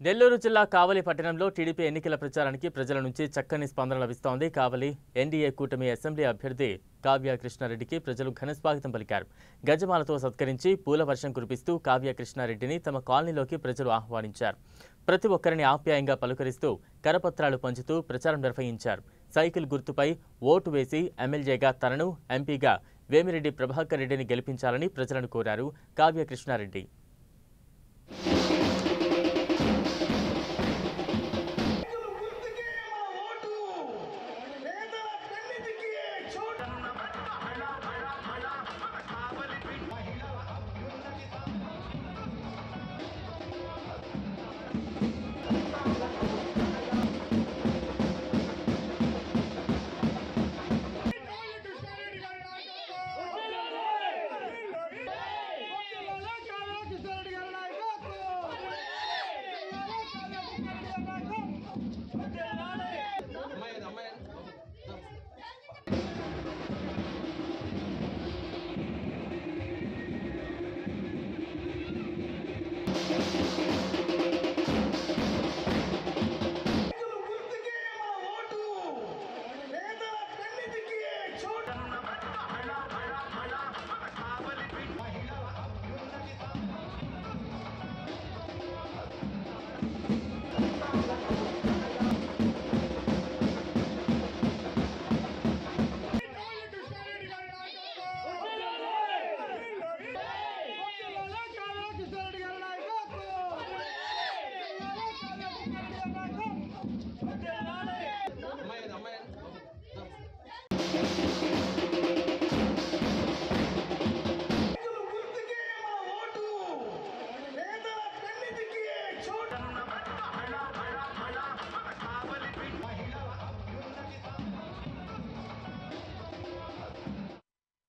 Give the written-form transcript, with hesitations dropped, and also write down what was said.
నెల్లూరు జిల్లా కావలి పట్టణంలో టీడీపీ ఎన్నికల ప్రచారానికి ప్రజల నుంచి చక్కని స్పందన లభిస్తోంది. కావలి ఎన్డీఏ కూటమి అసెంబ్లీ అభ్యర్థి కావ్య కృష్ణారెడ్డికి ప్రజలు ఘన స్వాగతం పలికారు. గజమాలతో సత్కరించి పూల వర్షం కురిపిస్తూ కావ్య కృష్ణారెడ్డిని తమ కాలనీలోకి ప్రజలు ఆహ్వానించారు. ప్రతి ఒక్కరిని ఆప్యాయంగా పలుకరిస్తూ కరపత్రాలు పంచుతూ ప్రచారం నిర్వహించారు. సైకిల్ గుర్తుపై ఓటు వేసి ఎమ్మెల్యేగా తనను, ఎంపీగా వేమిరెడ్డి ప్రభాకర్ రెడ్డిని గెలిపించాలని ప్రజలను కోరారు కావ్య కృష్ణారెడ్డి.